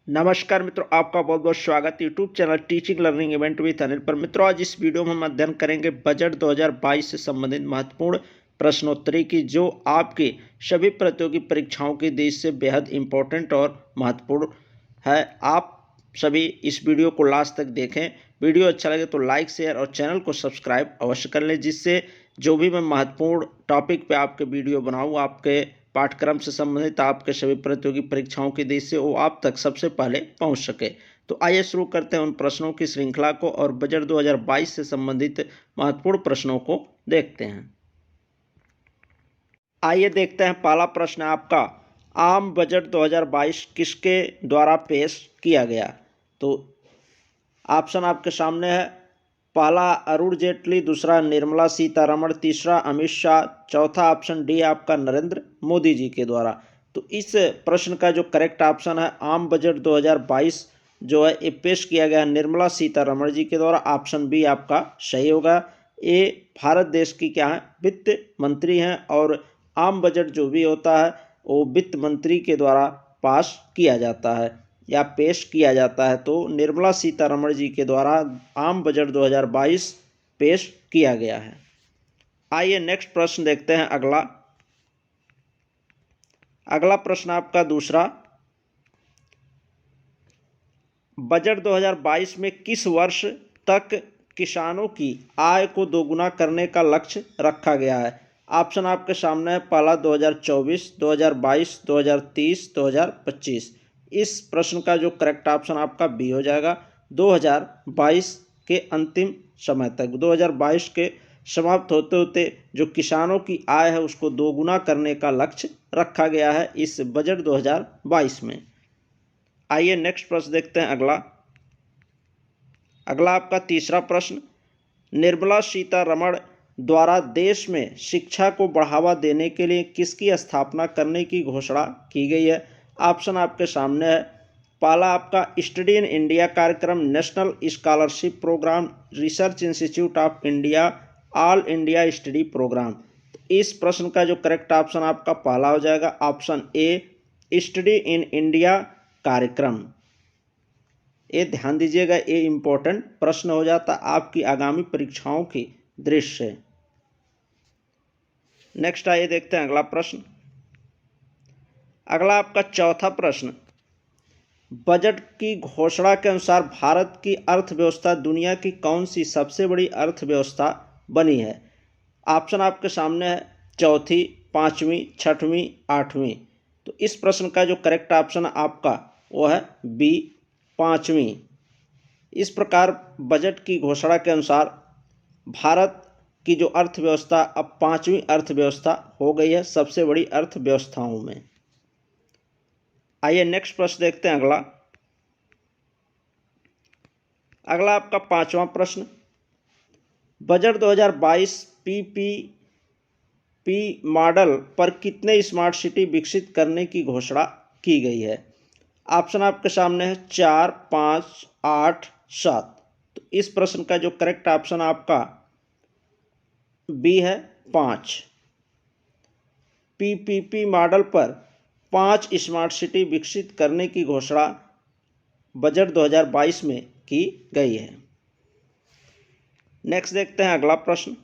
नमस्कार मित्रों, आपका बहुत बहुत स्वागत है YouTube channel teaching learning event with Anil पर। मित्रों, आज इस वीडियो में हम अध्ययन करेंगे बजट 2022 से संबंधित महत्वपूर्ण प्रश्नोत्तरी की, जो आपकी सभी प्रतियोगी परीक्षाओं की दृष्टि से बेहद इंपॉर्टेंट और महत्वपूर्ण है। आप सभी इस वीडियो को लास्ट तक देखें। वीडियो अच्छा लगे तो लाइक, शेयर और चैनल को सब्सक्राइब अवश्य कर लें, जिससे जो भी मैं महत्वपूर्ण टॉपिक पे आपके वीडियो बनाऊँ आपके पाठ्यक्रम से संबंधित, आपके सभी प्रतियोगी परीक्षाओं के देश से वो आप तक सबसे पहले पहुंच सके। तो आइए शुरू करते हैं उन प्रश्नों की श्रृंखला को और बजट 2022 से संबंधित महत्वपूर्ण प्रश्नों को देखते हैं। आइए देखते हैं, पहला प्रश्न है आपका, आम बजट 2022 किसके द्वारा पेश किया गया? तो ऑप्शन आपके सामने है। पहला अरुण जेटली, दूसरा निर्मला सीतारमण, तीसरा अमित शाह, चौथा ऑप्शन डी आपका नरेंद्र मोदी जी के द्वारा। तो इस प्रश्न का जो करेक्ट ऑप्शन है, आम बजट 2022 जो है ये पेश किया गया निर्मला सीतारमण जी के द्वारा। ऑप्शन बी आपका सही होगा। ये भारत देश की क्या है, वित्त मंत्री हैं, और आम बजट जो भी होता है वो वित्त मंत्री के द्वारा पास किया जाता है या पेश किया जाता है। तो निर्मला सीतारमण जी के द्वारा आम बजट 2022 पेश किया गया है। आइए नेक्स्ट प्रश्न देखते हैं। अगला प्रश्न आपका दूसरा, बजट 2022 में किस वर्ष तक किसानों की आय को दोगुना करने का लक्ष्य रखा गया है? ऑप्शन आपके सामने है। पहला 2024, 2022, 2030, 2025। इस प्रश्न का जो करेक्ट ऑप्शन आपका बी हो जाएगा। 2022 के अंतिम समय तक, 2022 के समाप्त होते होते जो किसानों की आय है उसको दोगुना करने का लक्ष्य रखा गया है इस बजट 2022 में। आइए नेक्स्ट प्रश्न देखते हैं। अगला आपका तीसरा प्रश्न, निर्मला सीतारमण द्वारा देश में शिक्षा को बढ़ावा देने के लिए किसकी स्थापना करने की घोषणा की गई है? ऑप्शन आपके सामने है। पहला आपका स्टडी इन इंडिया कार्यक्रम, national scholarship programme, research institute of India, all India study programme. इस प्रश्न का जो करेक्ट ऑप्शन आपका पहला हो जाएगा। Option A study in India कार्यक्रम। ये ध्यान दीजिएगा, ये इंपॉर्टेंट प्रश्न हो जाता आपकी आगामी परीक्षाओं की दृष्टि से। नेक्स्ट आइए देखते हैं अगला प्रश्न। अगला आपका चौथा प्रश्न, बजट की घोषणा के अनुसार भारत की अर्थव्यवस्था दुनिया की कौन सी सबसे बड़ी अर्थव्यवस्था बनी है? ऑप्शन आपके सामने है। चौथी, पांचवी, छठवीं, आठवीं। तो इस प्रश्न का जो करेक्ट ऑप्शन आपका वो है बी, पांचवी। इस प्रकार बजट की घोषणा के अनुसार भारत की जो अर्थव्यवस्था अब पांचवी अर्थव्यवस्था हो गई है सबसे बड़ी अर्थव्यवस्थाओं में। आइए नेक्स्ट प्रश्न देखते हैं। अगला आपका पांचवा प्रश्न, बजट 2022 पीपीपी मॉडल पर कितने स्मार्ट सिटी विकसित करने की घोषणा की गई है? ऑप्शन आपके सामने है। 4, 5, 8, 7। तो इस प्रश्न का जो करेक्ट ऑप्शन आपका बी है, 5। पीपीपी मॉडल पर 5 स्मार्ट सिटी विकसित करने की घोषणा बजट 2022 में की गई है। नेक्स्ट देखते हैं अगला प्रश्न।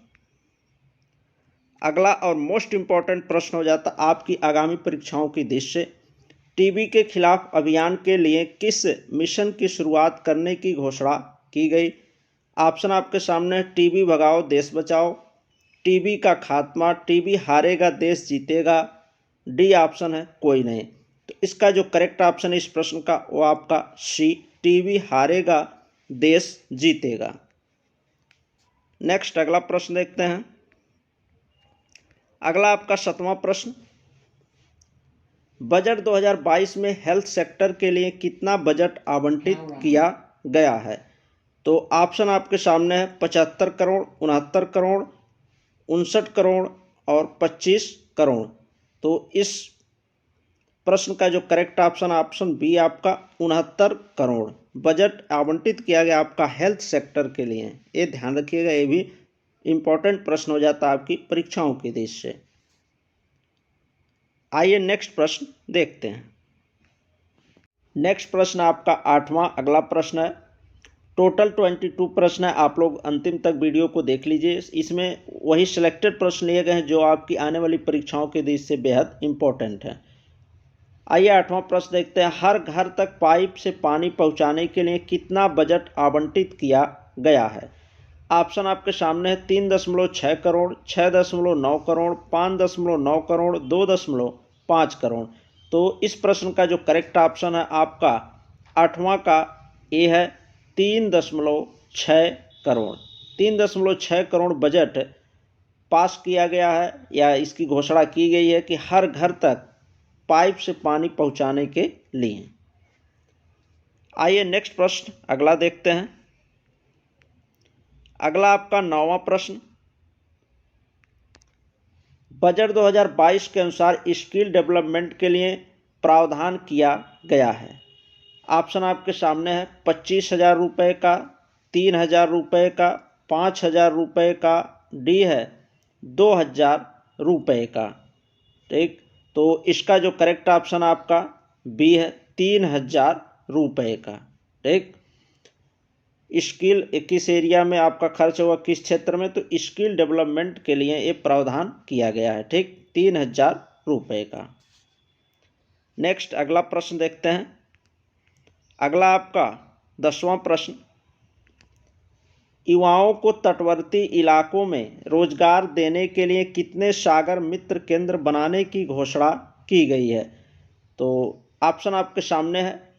अगला और मोस्ट इंपॉर्टेंट प्रश्न हो जाता आपकी आगामी परीक्षाओं की दृष्टि से, टीबी के खिलाफ अभियान के लिए किस मिशन की शुरुआत करने की घोषणा की गई? ऑप्शन आपके सामने, टीबी भगाओ देश बचाओ, टीबी का खात्मा, टीबी हारेगा देश जीतेगा, डी ऑप्शन है कोई नहीं। तो इसका जो करेक्ट ऑप्शन है इस प्रश्न का वो आपका सी, टीबी हारेगा देश जीतेगा। नेक्स्ट अगला प्रश्न देखते हैं। अगला आपका सातवां प्रश्न, बजट 2022 में हेल्थ सेक्टर के लिए कितना बजट आवंटित किया गया है? तो ऑप्शन आपके सामने है। 75 करोड़, 69 करोड़, 59 करोड़ और 25 करोड़। तो इस प्रश्न का जो करेक्ट ऑप्शन बी आपका 69 करोड़ बजट आवंटित किया गया आपका हेल्थ सेक्टर के लिए। ये ध्यान रखिएगा, ये भी इंपॉर्टेंट प्रश्न हो जाता है आपकी परीक्षाओं की दृष्टि से। आइए नेक्स्ट प्रश्न देखते हैं। नेक्स्ट प्रश्न आपका 8वां अगला प्रश्न है। टोटल 22 प्रश्न है, आप लोग अंतिम तक वीडियो को देख लीजिए। इसमें वही सिलेक्टेड प्रश्न लिए गए हैं जो आपकी आने वाली परीक्षाओं के दृष्टि से बेहद इंपॉर्टेंट है। आइए 8वां प्रश्न देखते हैं। हर घर तक पाइप से पानी पहुंचाने के लिए कितना बजट आवंटित किया गया है? ऑप्शन आपके सामने है 3.6 करोड़, 6.9 करोड़, 5.9 करोड़, 2.5 करोड़। तो इस प्रश्न का जो करेक्ट ऑप्शन है आपका 8वां का ए है 3.6 करोड़। 3.6 करोड़ बजट पास किया गया है या इसकी घोषणा की गई है कि हर घर तक पाइप से पानी पहुंचाने के लिए। आइए नेक्स्ट प्रश्न अगला देखते हैं। अगला आपका 9वां प्रश्न। बजट 2022 के अनुसार स्किल डेवलपमेंट के लिए प्रावधान किया गया है। ऑप्शन आपके सामने है 25,000 रुपये का, 3,000 रुपये का, 5,000 रुपये का, डी है 2,000 रुपये का। ठीक, तो इसका जो करेक्ट ऑप्शन आपका बी है 3,000 रुपये का। ठीक, स्किल किस एरिया में आपका खर्च हुआ, किस क्षेत्र में, तो स्किल डेवलपमेंट के लिए ये प्रावधान किया गया है। ठीक, 3,000 रुपये का। नेक्स्ट अगला प्रश्न देखते हैं। अगला आपका 10वां प्रश्न। युवाओं को तटवर्ती इलाकों में रोजगार देने के लिए कितने सागर मित्र केंद्र बनाने की घोषणा की गई है? तो ऑप्शन आपके सामने है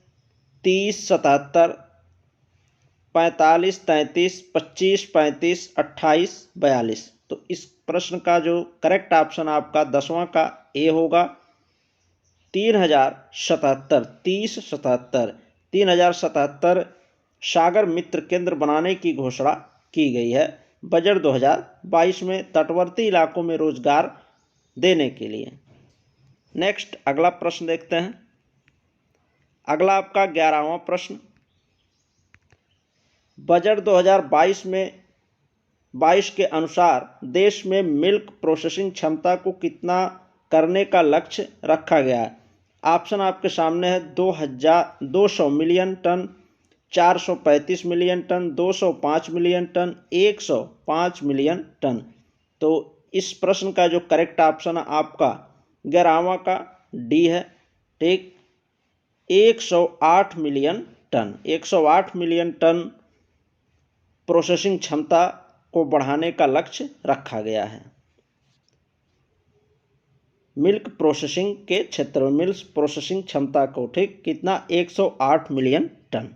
30, 77, 45, 33, 25, 35, 28, 42। तो इस प्रश्न का जो करेक्ट ऑप्शन आपका 10वां का ए होगा 3,077। 3,077 सागर मित्र केंद्र बनाने की घोषणा की गई है बजट 2022 में तटवर्ती इलाकों में रोजगार देने के लिए। नेक्स्ट अगला प्रश्न देखते हैं। अगला आपका 11वां प्रश्न। बजट 2022 के अनुसार देश में मिल्क प्रोसेसिंग क्षमता को कितना करने का लक्ष्य रखा गया है? ऑप्शन आपके सामने है 200 million tonne, 435 million tonne, 205 million tonne, 105 million tonne. तो इस प्रश्न का जो करेक्ट ऑप्शन है आपका 11वां का डी है। ठीक, 108 million tonne. 108 million tonne processing क्षमता को बढ़ाने का लक्ष्य रखा गया है मिल्क प्रोसेसिंग के क्षेत्र में। मिल्क प्रोसेसिंग क्षमता को ठीक कितना 108 मिलियन टन।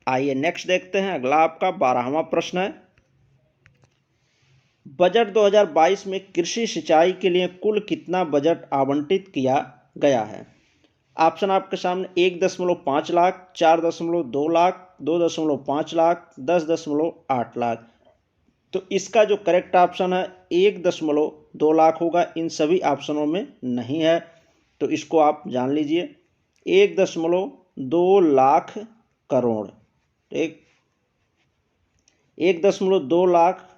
आइए नेक्स्ट देखते हैं। अगला आपका 12वां प्रश्न है। बजट 2022 में कृषि सिंचाई के लिए कुल कितना बजट आवंटित किया गया है? ऑप्शन आपके सामने 1.5 लाख, 4.2 लाख, 2.5 लाख, 10.8 लाख। तो इसका जो करेक्ट ऑप्शन है 1.2 लाख होगा। इन सभी ऑप्शनों में नहीं है, तो इसको आप जान लीजिए। 1.2 लाख करोड़। ठीक, 1.2 लाख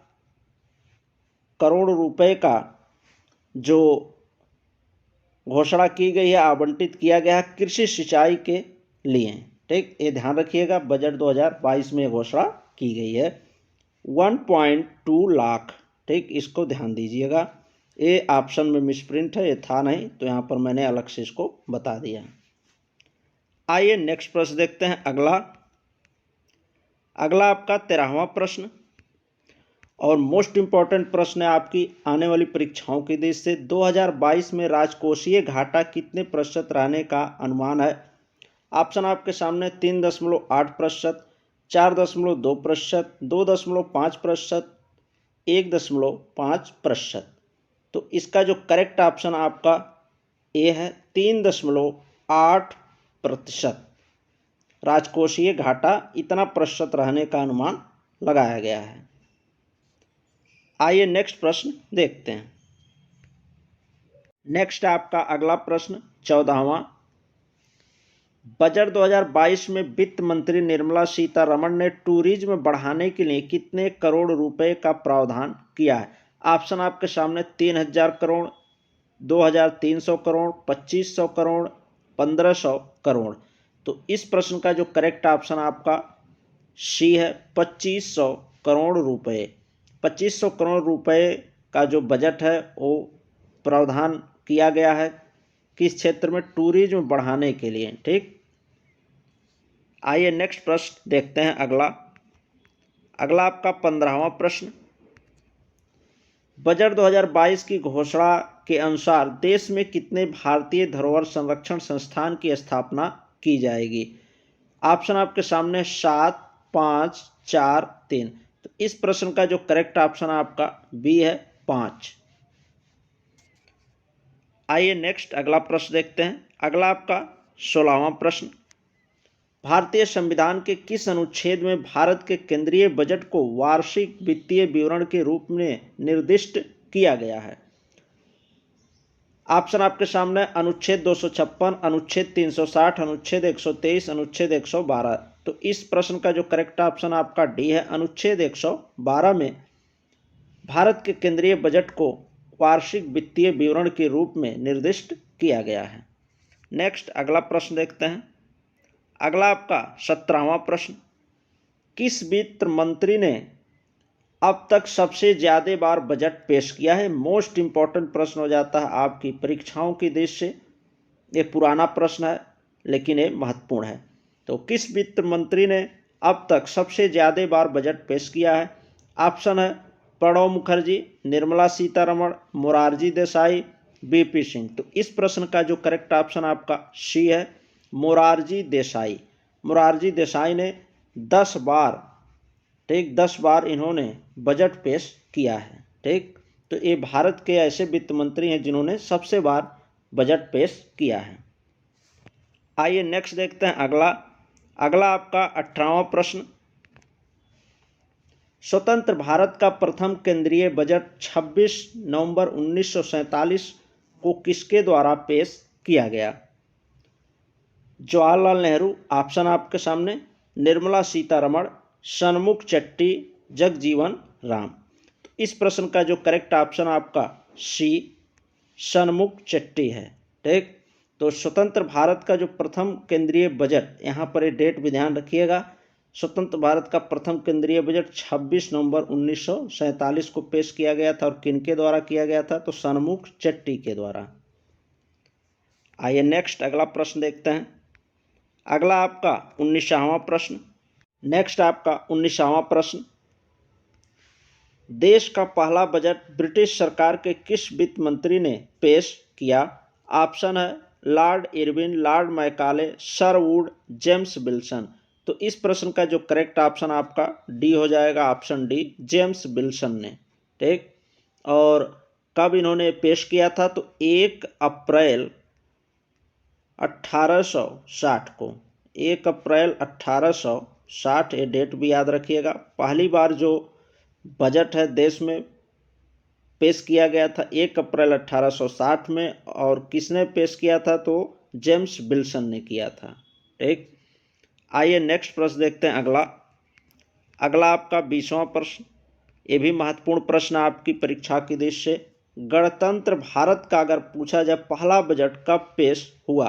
करोड़ रुपए का जो घोषणा की गई है, आवंटित किया गया है कृषि सिंचाई के लिए। ठीक, ये ध्यान रखिएगा, बजट 2022 में घोषणा की गई है 1.2 लाख। ठीक, इसको ध्यान दीजिएगा। ये ऑप्शन में मिसप्रिंट है, ये था नहीं, तो यहाँ पर मैंने अलग से इसको बता दिया। आइए नेक्स्ट प्रश्न देखते हैं। अगला आपका 13वां प्रश्न और मोस्ट इंपॉर्टेंट प्रश्न है आपकी आने वाली परीक्षाओं के दृष्टि से। 2022 में राजकोषीय घाटा कितने प्रतिशत रहने का अनुमान है? ऑप्शन आपके सामने 3.8%, 4.2%, 2.5%, 1.5%। तो इसका जो करेक्ट ऑप्शन आपका ए है 3.8%। राजकोषीय घाटा इतना प्रतिशत रहने का अनुमान लगाया गया है। आइए नेक्स्ट प्रश्न देखते हैं। नेक्स्ट आपका अगला प्रश्न 14वां। बजट 2022 में वित्त मंत्री निर्मला सीतारमण ने टूरिज्म बढ़ाने के लिए कितने करोड़ रुपए का प्रावधान किया है? ऑप्शन आपके सामने 3,000 करोड़, 2,300 करोड़, 2,500 करोड़, 1,500 करोड़। तो इस प्रश्न का जो करेक्ट ऑप्शन आपका सी है, 2500 करोड़ रुपए। 2500 करोड़ रुपए का जो बजट है वो प्रावधान किया गया है किस क्षेत्र में? टूरिज्म बढ़ाने के लिए। ठीक, आइए नेक्स्ट प्रश्न देखते हैं। अगला आपका 15वां प्रश्न, बजट 2022 की घोषणा के अनुसार देश में कितने भारतीय धरोहर संरक्षण संस्थान की स्थापना की जाएगी? ऑप्शन आपके सामने 7, 5, 4, 3। तो इस प्रश्न का जो करेक्ट ऑप्शन आपका बी है, 5। आइए नेक्स्ट अगला प्रश्न देखते हैं। अगला आपका 16वां प्रश्न, भारतीय संविधान के किस अनुच्छेद में भारत के केंद्रीय बजट को वार्षिक वित्तीय विवरण के रूप में निर्दिष्ट किया गया है? ऑप्शन आपके सामने अनुच्छेद 256, अनुच्छेद 360, अनुच्छेद 123, अनुच्छेद 112। तो इस प्रश्न का जो करेक्ट ऑप्शन आपका डी है, अनुच्छेद 112 में भारत के केंद्रीय बजट को वार्षिक वित्तीय विवरण के रूप में निर्दिष्ट किया गया है। नेक्स्ट अगला प्रश्न देखते हैं। अगला आपका 17वां प्रश्न, किस वित्त मंत्री ने अब तक सबसे ज्यादा बार बजट पेश किया है? मोस्ट इंपॉर्टेंट प्रश्न हो जाता है आपकी परीक्षाओं की दृष्टि से। ये पुराना प्रश्न है लेकिन ये महत्वपूर्ण है। तो किस वित्त मंत्री ने अब तक सबसे ज्यादा बार बजट पेश किया है? ऑप्शन है प्रणब मुखर्जी, निर्मला सीतारमण, मोरारजी देसाई, बीपी सिंह। तो इस प्रश्न का जो करेक्ट ऑप्शन आपका सी है, मोरारजी देसाई। मोरारजी देसाई ने 10 बार, ठीक, 10 बार इन्होंने बजट पेश किया है। ठीक, तो ये भारत के ऐसे वित्त मंत्री हैं जिन्होंने सबसे बार बजट पेश किया है। आइए नेक्स्ट देखते हैं। अगला आपका 18वां प्रश्न, स्वतंत्र भारत का प्रथम केंद्रीय बजट 26 नवंबर 1947 को किसके द्वारा पेश किया गया? जवाहरलाल नेहरू, ऑप्शन आपके सामने, निर्मला सीतारमण, सन्मुख चट्टी, जगजीवन राम। तो इस प्रश्न का जो करेक्ट ऑप्शन आपका सी, सन्मुख चट्टी है। ठीक, तो स्वतंत्र भारत का जो प्रथम केंद्रीय बजट, यहाँ पर ये डेट भी ध्यान रखिएगा, स्वतंत्र भारत का प्रथम केंद्रीय बजट 26 नवंबर 1947 को पेश किया गया था। और किनके द्वारा किया गया था? तो सन्मुख चट्टी के द्वारा। आइए नेक्स्ट अगला प्रश्न देखते हैं। अगला आपका 19वां प्रश्न। नेक्स्ट आपका 19वां प्रश्न, देश का पहला बजट ब्रिटिश सरकार के किस वित्त मंत्री ने पेश किया? ऑप्शन है Lord Irwin, Lord Macaulay, sir would, James Wilson. तो इस प्रश्न का जो करेक्ट ऑप्शन आपका डी हो जाएगा, ऑप्शन डी, जेम्स विल्सन ने। ठीक, और कब इन्होंने पेश किया था? तो 1 अप्रैल 1860 को, 1 अप्रैल 1860, ये डेट भी याद रखिएगा। पहली बार जो बजट है देश में पेश किया गया था 1 अप्रैल 1860 में, और किसने पेश किया था? तो जेम्स विल्सन ने किया था। ठीक, आइए नेक्स्ट प्रश्न देखते हैं। अगला आपका 20वां प्रश्न, ये भी महत्वपूर्ण प्रश्न आपकी परीक्षा की दृष्टि से। गणतंत्र भारत का अगर पूछा जाए पहला बजट कब पेश हुआ?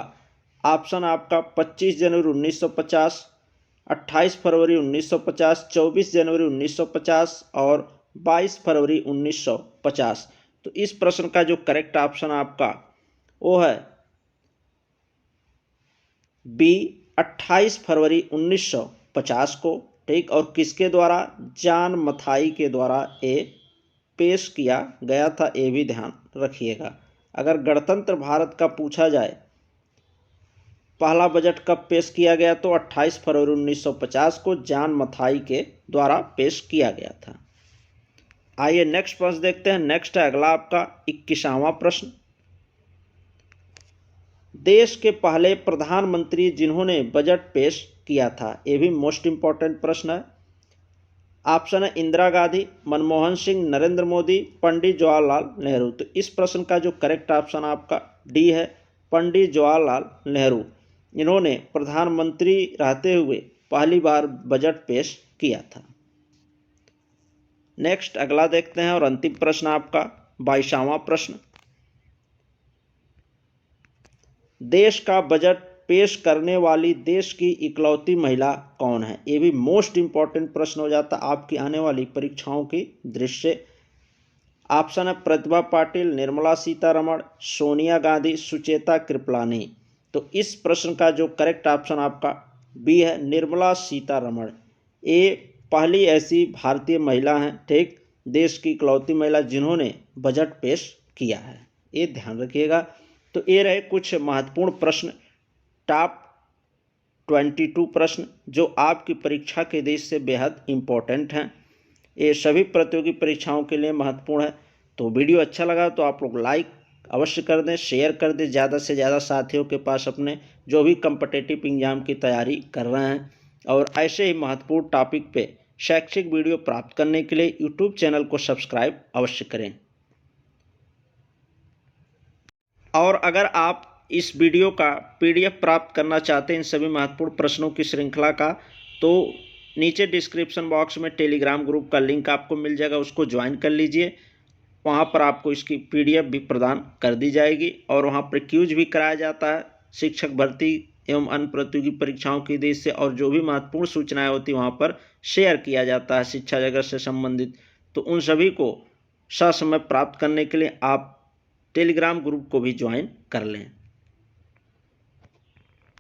ऑप्शन आपका 25 जनवरी 1950, 28 फरवरी 1950, 24 जनवरी 1950 और 22 फरवरी 1950। तो इस प्रश्न का जो करेक्ट ऑप्शन आपका वो है बी, 28 फरवरी 1950 को। ठीक, और किसके द्वारा? जॉन मथाई के द्वारा ये पेश किया गया था, ये भी ध्यान रखिएगा। अगर गणतंत्र भारत का पूछा जाए पहला बजट कब पेश किया गया, तो 28 फरवरी 1950 को जॉन मथाई के द्वारा पेश किया गया था। आइए नेक्स्ट प्रश्न देखते हैं। नेक्स्ट है अगला आपका 21वां प्रश्न, देश के पहले प्रधानमंत्री जिन्होंने बजट पेश किया था, ये भी मोस्ट इंपॉर्टेंट प्रश्न है। ऑप्शन है इंदिरा गांधी, मनमोहन सिंह, नरेंद्र मोदी, पंडित जवाहरलाल नेहरू। तो इस प्रश्न का जो करेक्ट ऑप्शन आपका डी है, पंडित जवाहरलाल नेहरू। इन्होंने प्रधानमंत्री रहते हुए पहली बार बजट पेश किया था। नेक्स्ट अगला देखते हैं और अंतिम प्रश्न आपका 22वां प्रश्न, देश का बजट पेश करने वाली देश की इकलौती महिला कौन है? ये भी मोस्ट इंपॉर्टेंट प्रश्न हो जाता आपकी आने वाली परीक्षाओं की दृष्टि से। ऑप्शन है प्रतिभा पाटिल, निर्मला सीतारमण, सोनिया गांधी, सुचेता कृपलानी। तो इस प्रश्न का जो करेक्ट ऑप्शन आपका बी है, निर्मला सीतारमण। ये पहली ऐसी भारतीय महिला हैं, ठीक, देश की इकलौती महिला जिन्होंने बजट पेश किया है, ये ध्यान रखिएगा। तो ये रहे कुछ महत्वपूर्ण प्रश्न, टॉप 22 प्रश्न जो आपकी परीक्षा के दृष्टि से बेहद इम्पोर्टेंट हैं। ये सभी प्रतियोगी परीक्षाओं के लिए महत्वपूर्ण है। तो वीडियो अच्छा लगा तो आप लोग लाइक अवश्य कर दें, शेयर कर दें ज़्यादा से ज़्यादा साथियों के पास अपने जो भी कम्पिटिटिव एग्जाम की तैयारी कर रहे हैं। और ऐसे ही महत्वपूर्ण टॉपिक पे शैक्षिक वीडियो प्राप्त करने के लिए यूट्यूब चैनल को सब्सक्राइब अवश्य करें। और अगर आप इस वीडियो का PDF प्राप्त करना चाहते हैं इन सभी महत्वपूर्ण प्रश्नों की श्रृंखला का, तो नीचे डिस्क्रिप्शन बॉक्स में टेलीग्राम ग्रुप का लिंक आपको मिल जाएगा, उसको ज्वाइन कर लीजिए। वहाँ पर आपको इसकी PDF भी प्रदान कर दी जाएगी और वहाँ पर क्यूज भी कराया जाता है शिक्षक भर्ती एवं अन्य प्रतियोगी परीक्षाओं की देश से, और जो भी महत्वपूर्ण सूचनाएं होती वहाँ पर शेयर किया जाता है शिक्षा जगत से संबंधित। तो उन सभी को ससमय प्राप्त करने के लिए आप टेलीग्राम ग्रुप को भी ज्वाइन कर लें।